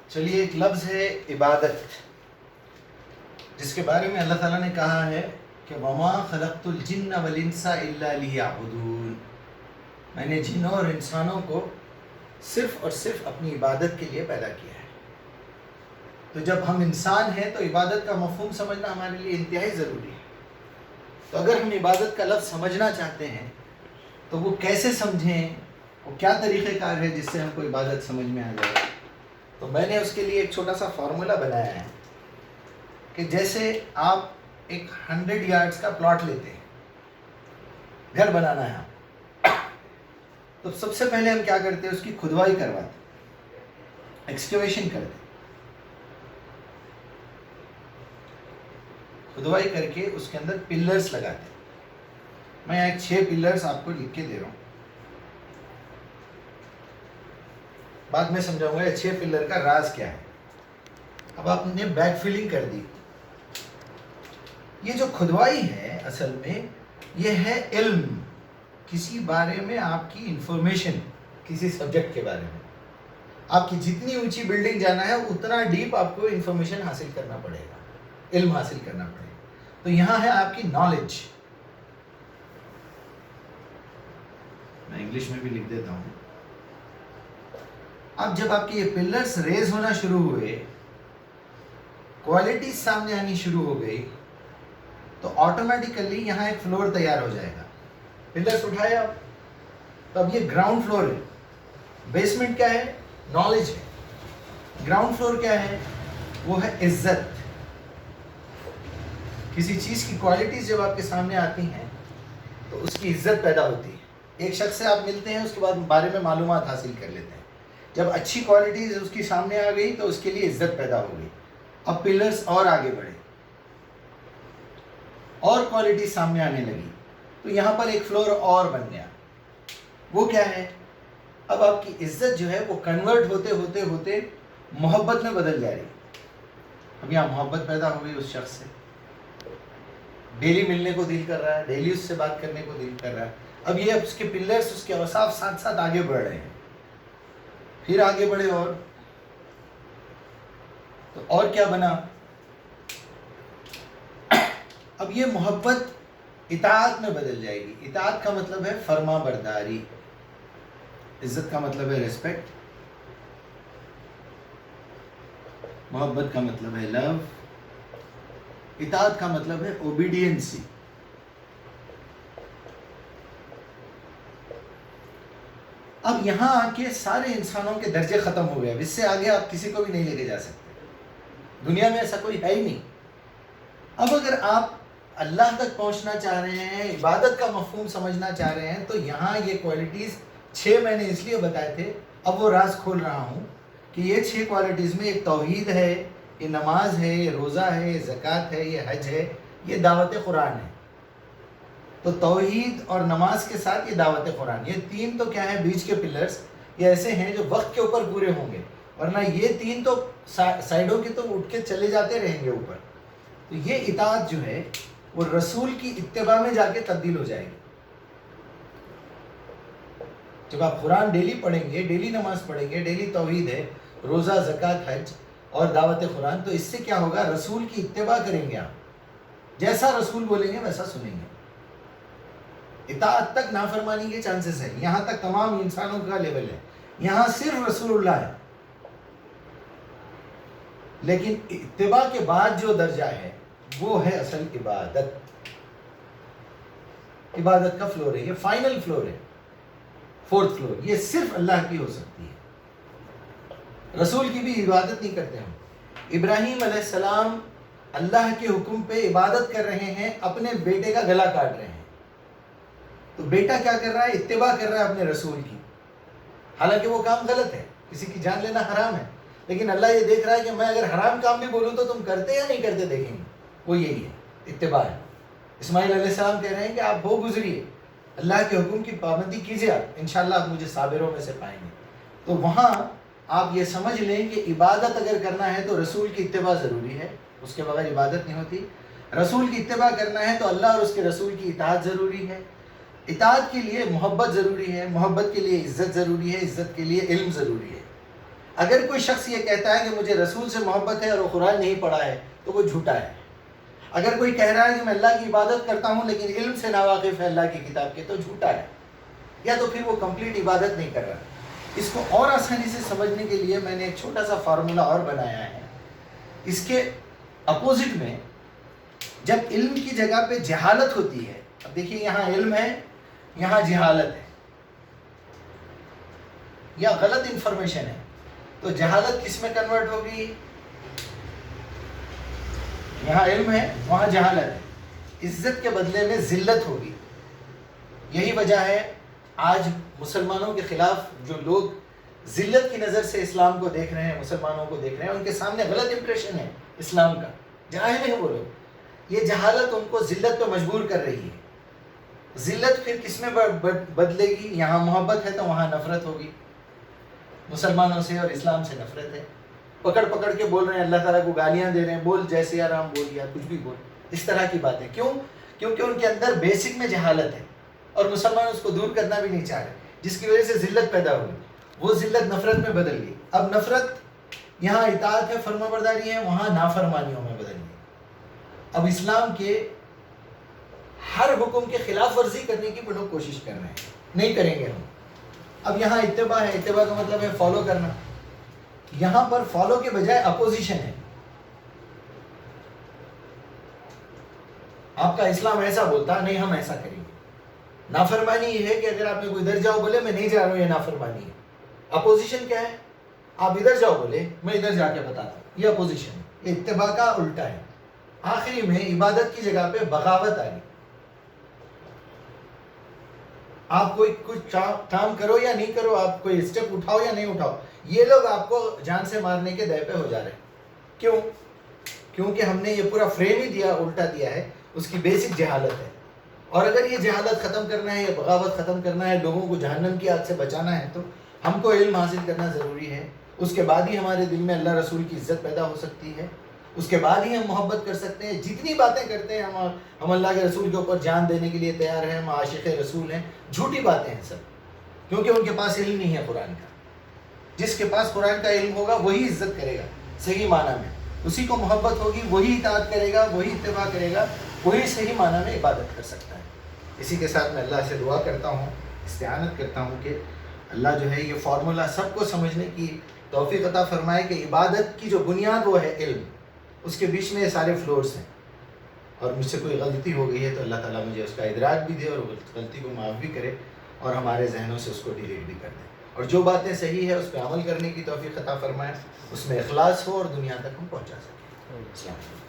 چلیے ایک لفظ ہے عبادت، جس کے بارے میں اللہ تعالیٰ نے کہا ہے کہ وما خلقت الجن والانس الا لیعبدون، میں نے جنوں اور انسانوں کو صرف اور صرف اپنی عبادت کے لیے پیدا کیا ہے۔ تو جب ہم انسان ہیں تو عبادت کا مفہوم سمجھنا ہمارے لیے انتہائی ضروری ہے۔ تو اگر ہم عبادت کا لفظ سمجھنا چاہتے ہیں تو وہ کیسے سمجھیں، وہ کیا طریقہ کار ہے جس سے ہم کو عبادت سمجھ میں آ جائے؟ تو میں نے اس کے لیے ایک چھوٹا سا فارمولا بنایا ہے کہ جیسے آپ ایک 100 یارڈز کا پلاٹ لیتے ہیں، گھر بنانا ہے آپ، تو سب سے پہلے ہم کیا کرتے ہیں؟ اس کی کھدوائی کرواتے ہیں، ایکسکیویشن کرتے ہیں، کھدوائی کر کے اس کے اندر پلرز لگاتے ہیں۔ میں یہاں 6 پلرز آپ کو لکھ کے دے رہا ہوں، بعد میں سمجھاؤں گا یہ 6 پلر کا راز کیا ہے۔ اب آپ نے بیک فلنگ کر دی۔ یہ جو کھدوائی ہے اصل میں یہ ہے علم، کسی بارے میں آپ کی انفارمیشن، کسی سبجیکٹ کے بارے میں۔ آپ کی جتنی اونچی بلڈنگ جانا ہے اتنا ڈیپ آپ کو انفارمیشن حاصل کرنا پڑے گا، علم حاصل کرنا پڑے گا۔ تو یہاں ہے آپ کی نالج، میں انگلش میں بھی لکھ دیتا ہوں۔ اب جب آپ کے یہ پلرز ریز ہونا شروع ہوئے، کوالٹیز سامنے آنی شروع ہو گئی، تو آٹومیٹیکلی یہاں ایک فلور تیار ہو جائے گا۔ پلرز اٹھائے آپ، تو اب یہ گراؤنڈ فلور ہے۔ بیسمنٹ کیا ہے؟ نالج ہے۔ گراؤنڈ فلور کیا ہے؟ وہ ہے عزت۔ کسی چیز کی کوالٹیز جب آپ کے سامنے آتی ہیں تو اس کی عزت پیدا ہوتی ہے۔ ایک شخص سے آپ ملتے ہیں، اس کے بعد بارے میں معلومات حاصل کر لیتے ہیں۔ جب اچھی کوالٹیز اس کی سامنے آ گئی تو اس کے لیے عزت پیدا ہو گئی۔ اب پلرز اور آگے بڑھے اور کوالٹی سامنے آنے لگی، تو یہاں پر ایک فلور اور بن گیا۔ وہ کیا ہے؟ اب آپ کی عزت جو ہے وہ کنورٹ ہوتے ہوتے ہوتے محبت میں بدل جا رہی۔ اب یہاں محبت پیدا ہو گئی اس شخص سے، ڈیلی ملنے کو دل کر رہا ہے، ڈیلی اس سے بات کرنے کو دل کر رہا ہے۔ اب یہ اس کے پلرز، اس کے اوصاف ساتھ ساتھ آگے بڑھ رہے ہیں، پھر آگے بڑھے اور کیا بنا؟ اب یہ محبت اطاعت میں بدل جائے گی۔ اطاعت کا مطلب ہے فرما برداری، عزت کا مطلب ہے ریسپیکٹ، محبت کا مطلب ہے لو، اطاعت کا مطلب ہے اوبیڈینسی۔ اب یہاں آ کے سارے انسانوں کے درجے ختم ہو گئے، اب اس سے آگے آپ کسی کو بھی نہیں لے کے جا سکتے، دنیا میں ایسا کوئی ہے ہی نہیں۔ اب اگر آپ اللہ تک پہنچنا چاہ رہے ہیں، عبادت کا مفہوم سمجھنا چاہ رہے ہیں، تو یہاں یہ کوالٹیز 6 میں نے اس لیے بتائے تھے، اب وہ راز کھول رہا ہوں کہ یہ 6 کوالٹیز میں ایک توحید ہے، یہ نماز ہے، یہ روزہ ہے، یہ زکوٰۃ ہے، یہ حج ہے، یہ دعوت قرآن ہے۔ تو توحید اور نماز کے ساتھ یہ دعوت قرآن، یہ 3 تو کیا ہے؟ بیچ کے پلرز، یہ ایسے ہیں جو وقت کے اوپر پورے ہوں گے، ورنہ یہ 3 تو سائڈوں کے تو اٹھ کے چلے جاتے رہیں گے اوپر۔ تو یہ اطاعت جو ہے وہ رسول کی اتباع میں جا کے تبدیل ہو جائے گی۔ جب آپ قرآن ڈیلی پڑھیں گے، ڈیلی نماز پڑھیں گے، ڈیلی توحید ہے، روزہ، زکوٰۃ، حج اور دعوت قرآن، تو اس سے کیا ہوگا؟ رسول کی اتباع کریں گے آپ، جیسا رسول بولیں گے ویسا سنیں گے۔ اطاعت تک نافرمانی کے چانسز ہیں، یہاں تک تمام انسانوں کا لیول ہے، یہاں صرف رسول اللہ ہے۔ لیکن اتباع کے بعد جو درجہ ہے وہ ہے اصل عبادت۔ عبادت کا فلور ہے، یہ فائنل فلور ہے، 4th فلور، یہ صرف اللہ کی ہو سکتی ہے، رسول کی بھی عبادت نہیں کرتے ہم۔ ابراہیم علیہ السلام اللہ کے حکم پہ عبادت کر رہے ہیں، اپنے بیٹے کا گلا کاٹ رہے ہیں، تو بیٹا کیا کر رہا ہے؟ اتباع کر رہا ہے اپنے رسول کی، حالانکہ وہ کام غلط ہے، کسی کی جان لینا حرام ہے، لیکن اللہ یہ دیکھ رہا ہے کہ میں اگر حرام کام بھی بولوں تو تم کرتے یا نہیں کرتے، دیکھیں گے۔ وہ یہی ہے، اتباع ہے۔ اسماعیل علیہ السلام کہہ رہے ہیں کہ آپ ہو گزریے، اللہ کے حکم کی پابندی کیجیے، آپ انشاءاللہ آپ مجھے صابروں میں سے پائیں گے۔ تو وہاں آپ یہ سمجھ لیں کہ عبادت اگر کرنا ہے تو رسول کی اتباع ضروری ہے، اس کے بغیر عبادت نہیں ہوتی۔ رسول کی اتباع کرنا ہے تو اللہ اور اس کے رسول کی اطاعت ضروری ہے، اطاعت کے لیے محبت ضروری ہے، محبت کے لیے عزت ضروری ہے، عزت کے لیے علم ضروری ہے۔ اگر کوئی شخص یہ کہتا ہے کہ مجھے رسول سے محبت ہے اور وہ قرآن نہیں پڑھا ہے تو وہ جھوٹا ہے. اگر کوئی کہہ رہا ہے کہ میں اللہ کی عبادت کرتا ہوں لیکن علم سے ناواقف ہے اللہ کی کتاب کے تو جھوٹا ہے, یا تو پھر وہ کمپلیٹ عبادت نہیں کر رہا. اس کو اور آسانی سے سمجھنے کے لیے میں نے ایک چھوٹا سا فارمولا اور بنایا ہے. اس کے اپوزٹ میں جب علم کی جگہ پہ جہالت ہوتی ہے, اب دیکھیے یہاں علم ہے, یہاں جہالت ہے یا غلط انفارمیشن ہے, تو جہالت کس میں کنورٹ ہوگی؟ یہاں علم ہے, وہاں جہالت ہے. عزت کے بدلے میں ذلت ہوگی. یہی وجہ ہے آج مسلمانوں کے خلاف جو لوگ ذلت کی نظر سے اسلام کو دیکھ رہے ہیں, مسلمانوں کو دیکھ رہے ہیں, ان کے سامنے غلط امپریشن ہے اسلام کا. جاہل ہے وہ لوگ. یہ جہالت ان کو ذلت پہ مجبور کر رہی ہے. ذلت پھر کس میں بدلے گی؟ یہاں محبت ہے تو وہاں نفرت ہوگی. مسلمانوں سے اور اسلام سے نفرت ہے. پکڑ پکڑ کے بول رہے ہیں, اللہ تعالیٰ کو گالیاں دے رہے ہیں, بول جیسے آرام بول یا کچھ بھی بول, اس طرح کی باتیں. کیوں؟ کیونکہ ان کے اندر بیسک میں جہالت ہے اور مسلمان اس کو دور کرنا بھی نہیں چاہ رہے, جس کی وجہ سے ذلت پیدا ہوئی. وہ ذلت نفرت میں بدل گئی. اب نفرت یہاں اطاعت ہے, فرما برداری ہے, وہاں نافرمانیوں میں بدل گئی. اب اسلام کے ہر حکم کے خلاف ورزی کرنے کی وہ لوگ کوشش کر رہے ہیں, نہیں کریں گے ہم. اب یہاں اتباع ہے, اتباع کا مطلب ہے فالو کرنا. یہاں پر فالو کے بجائے اپوزیشن ہے. آپ کا اسلام ایسا بولتا, نہیں ہم ایسا کریں گے. نافرمانی یہ ہے کہ اگر آپ نے کوئی ادھر جاؤ بولے, میں نہیں جا رہا ہوں, یہ نافرمانی ہے. اپوزیشن کیا ہے؟ آپ ادھر جاؤ بولے, میں ادھر جا کے بتاتا ہوں, یہ اپوزیشن ہے. یہ اتباع کا الٹا ہے. آخری میں عبادت کی جگہ پہ بغاوت آ گئی. آپ کوئی کچھ کام کرو یا نہیں کرو, آپ کوئی اسٹیپ اٹھاؤ یا نہیں اٹھاؤ, یہ لوگ آپ کو جان سے مارنے کے دے پہ ہو جا رہے ہیں. کیوں؟ کیونکہ ہم نے یہ پورا فریم ہی دیا, الٹا دیا ہے. اس کی بیسک جہالت ہے. اور اگر یہ جہالت ختم کرنا ہے, یہ بغاوت ختم کرنا ہے, لوگوں کو جہنم کی آگ سے بچانا ہے, تو ہم کو علم حاصل کرنا ضروری ہے. اس کے بعد ہی ہمارے دل میں اللہ رسول کی عزت پیدا ہو سکتی ہے. اس کے بعد ہی ہم محبت کر سکتے ہیں. جتنی باتیں کرتے ہیں ہم اللہ کے رسول کے اوپر جان دینے کے لیے تیار ہیں, ہم عاشق رسول ہیں, جھوٹی باتیں ہیں سب, کیونکہ ان کے پاس علم نہیں ہے قرآن کا. جس کے پاس قرآن کا علم ہوگا وہی عزت کرے گا صحیح معنی میں, اسی کو محبت ہوگی, وہی اطاعت کرے گا, وہی اتباع کرے گا, وہی صحیح معنی میں عبادت کر سکتا ہے. اسی کے ساتھ میں اللہ سے دعا کرتا ہوں, استعانت کرتا ہوں کہ اللہ جو ہے یہ فارمولا سب کو سمجھنے کی توفیق عطا فرمائے کہ عبادت کی جو بنیاد وہ ہے علم, اس کے بیچ میں یہ سارے فلورز ہیں. اور مجھ سے کوئی غلطی ہو گئی ہے تو اللہ تعالیٰ مجھے اس کا ادراک بھی دے اور غلطی کو معاف بھی کرے, اور ہمارے ذہنوں سے اس کو ڈیلیٹ بھی کر دے, اور جو باتیں صحیح ہے اس پہ عمل کرنے کی توفیق عطا فرمائے, اس میں اخلاص ہو اور دنیا تک ہم پہنچا سکیں. السلام علیکم.